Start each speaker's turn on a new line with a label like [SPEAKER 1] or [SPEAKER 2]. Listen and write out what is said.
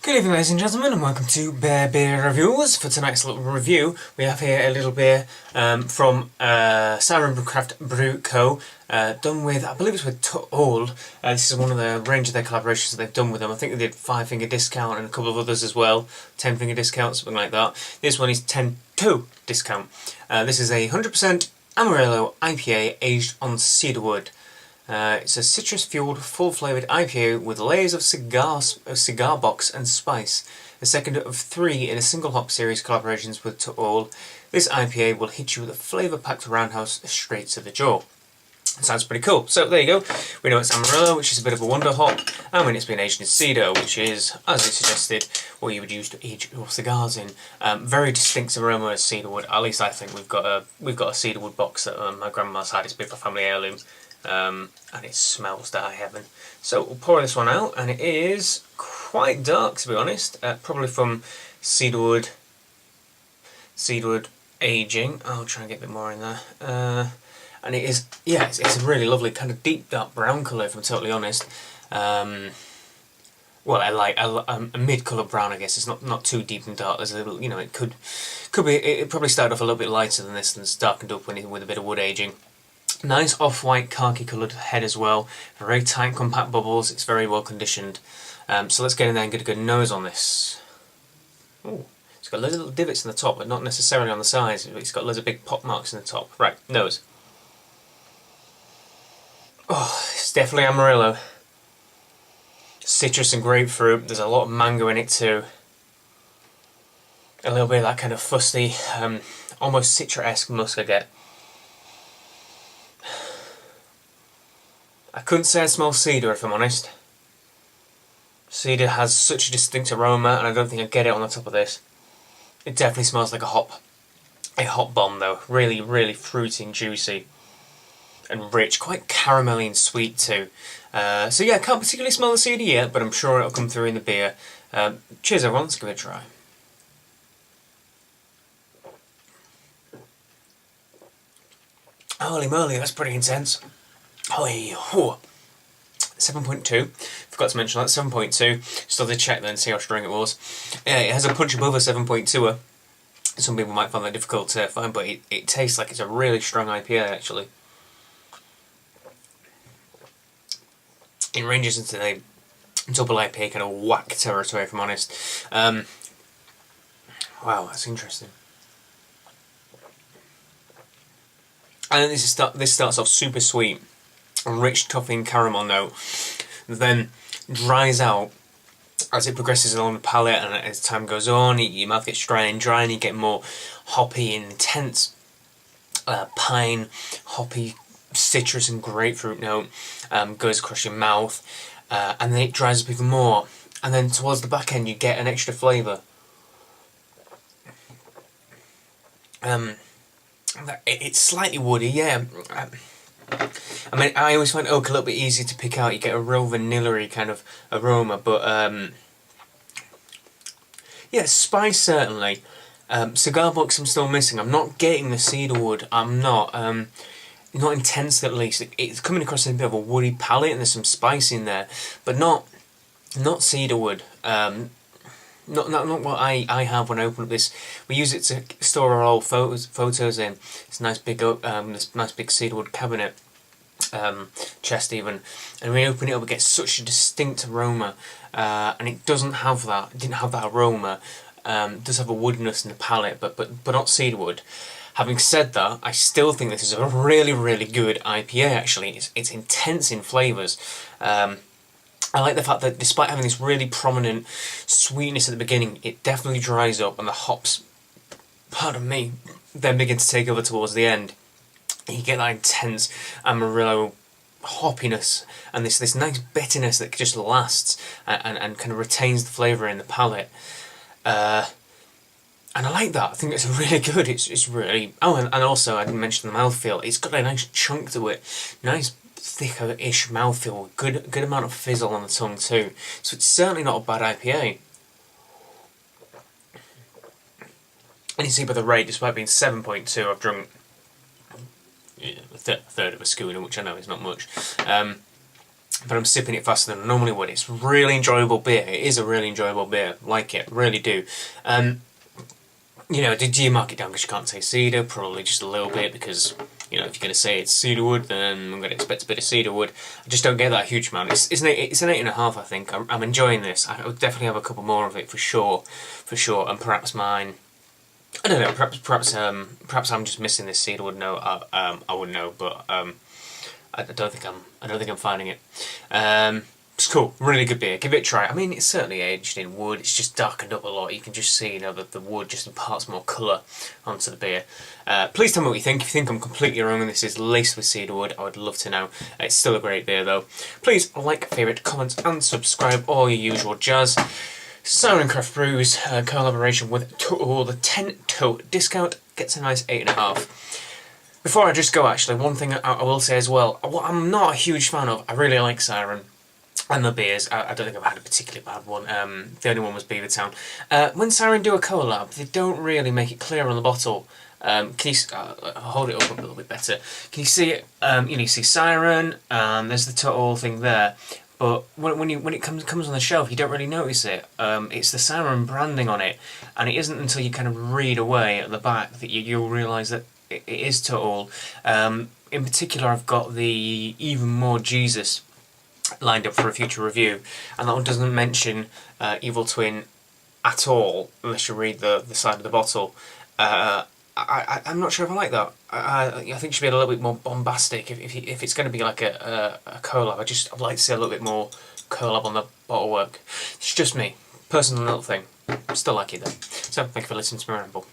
[SPEAKER 1] Good evening, ladies and gentlemen, and welcome to Bear Beer Reviews. For tonight's little review, we have here a little beer from Siren Craft Brew Co. Done with, I believe it's with Tull. This is one of the range of their collaborations that they've done with them. I think they did 5 Finger Discount and a couple of others as well. 10 Finger Discount, something like that. This one is 10-2 Discount. This is a 100% Amarillo IPA aged on cedarwood. It's a citrus-fueled, full-flavoured IPA with layers of cigar box and spice. The second of 3 in a single hop series collaborations with Tull. This IPA will hit you with a flavour-packed roundhouse straight to the jaw. Sounds pretty cool. So there you go. We know it's Amarillo, which is a bit of a wonder hop, and when it's been aged in cedar, which is, as it suggested, what you would use to age your cigars in. Very distinct aroma of cedarwood. At least I think we've got a cedarwood box that my grandma's had. It's a bit of a family heirloom. And it smells to high heaven. So we'll pour this one out, and it is quite dark, to be honest. Probably from cedarwood aging. I'll try and get a bit more in there. And it is, yeah, it's a really lovely kind of deep dark brown colour, if I'm totally honest. Well, I like a mid-colour brown, I guess. It's not too deep and dark. There's a little, you know, it could be. It probably started off a little bit lighter than this, and it's darkened up with a bit of wood aging. Nice off-white khaki coloured head as well. Very tight compact bubbles. It's very well conditioned. So let's get in there and get a good nose on this. Ooh, it's got loads of little divots in the top, but not necessarily on the sides. It's got loads of big pop marks in the top. Right, nose. Oh, it's definitely Amarillo. Citrus and grapefruit. There's a lot of mango in it too. A little bit of that kind of fusty, almost citra-esque musk I get. I couldn't say I smell cedar, if I'm honest. Cedar has such a distinct aroma, and I don't think I get it on the top of this. It definitely smells like a hop bomb though. Really, really fruity and juicy, and rich, quite caramelly and sweet too. So yeah, I can't particularly smell the cedar yet, but I'm sure it'll come through in the beer. Cheers everyone, let's give it a try. Holy moly, that's pretty intense. Holy, 7.2. Forgot to mention that, 7.2. Still to check then, see how strong it was. Yeah, it has a punch above a 7.2er. Some people might find that difficult to find, but it tastes like it's a really strong IPA actually. It ranges into the double IPA kind of whack territory, if I'm honest. Wow, that's interesting. And this starts off super sweet. A rich toffee and caramel note, then dries out as it progresses along the palate, and as time goes on, your mouth gets drier and drier, and you get more hoppy and intense pine, hoppy, citrus and grapefruit note goes across your mouth, and then it dries up even more, and then towards the back end you get an extra flavour. It's slightly woody, yeah. I mean, I always find oak a little bit easier to pick out. You get a real vanilla-y kind of aroma, but yeah, spice certainly. Cigar box I'm still missing. I'm not getting the cedarwood. I'm not intense at least. It's coming across a bit of a woody palate, and there's some spice in there, but not cedarwood. Not what I have when I open up this. We use it to store our old photos in. It's a nice big this nice big cedarwood cabinet chest even, and when we open it up, it gets such a distinct aroma, and it doesn't have that. It didn't have that aroma. It does have a woodiness in the palate, but not cedarwood. Having said that, I still think this is a really, really good IPA. Actually, it's intense in flavours. I like the fact that despite having this really prominent sweetness at the beginning, it definitely dries up, and the hops, pardon me, then begin to take over towards the end. You get that intense Amarillo hoppiness, and this nice bitterness that just lasts and kind of retains the flavour in the palate. And I like that. I think it's really good. It's really... Oh, and also, I didn't mention the mouthfeel. It's got a nice chunk to it. Nice thicker-ish mouthfeel. Good amount of fizzle on the tongue too. So it's certainly not a bad IPA. And you see by the rate, despite being 7.2, I've drunk a third of a schooner, which I know is not much. But I'm sipping it faster than I normally would. It's really enjoyable beer. It is a really enjoyable beer. Like it, really do. You know, do you mark it down because you can't say cedar? Probably just a little bit, because, you know, if you're going to say it's cedarwood, then I'm going to expect a bit of cedarwood. I just don't get that huge amount. It's an 8.5, I think. I'm enjoying this. I would definitely have a couple more of it for sure, and perhaps mine. I don't know. Perhaps I'm just missing this cedarwood note. I wouldn't know, but I don't think I'm finding it. It's cool, really good beer. Give it a try. I mean, it's certainly aged in wood. It's just darkened up a lot. You can just see, you know, that the wood just imparts more colour onto the beer. Please tell me what you think. If you think I'm completely wrong and this is laced with cedarwood, I would love to know. It's still a great beer, though. Please like, favourite, comment, and subscribe. All your usual jazz. Siren Craft Brews collaboration with Total, the 10-tote discount gets a nice 8.5. Before I just go, actually, one thing I will say as well. What I'm not a huge fan of, I really like Siren and the beers. I don't think I've had a particularly bad one. The only one was Beavertown. When Siren do a collab, they don't really make it clear on the bottle. Can you hold it up a little bit better? Can you see it? You know, you see Siren, there's the Total thing there. But when it comes on the shelf, you don't really notice it. It's the Siren branding on it, and it isn't until you kind of read away at the back that you'll realise that it is Total. In particular, I've got the Even More Jesus lined up for a future review, and that one doesn't mention Evil Twin at all, unless you read the side of the bottle. I'm not sure if I like that. I think it should be a little bit more bombastic if it's going to be like a collab. I'd like to see a little bit more collab on the bottle work. It's just me, personal little thing. Still like it though. So thank you for listening to me ramble.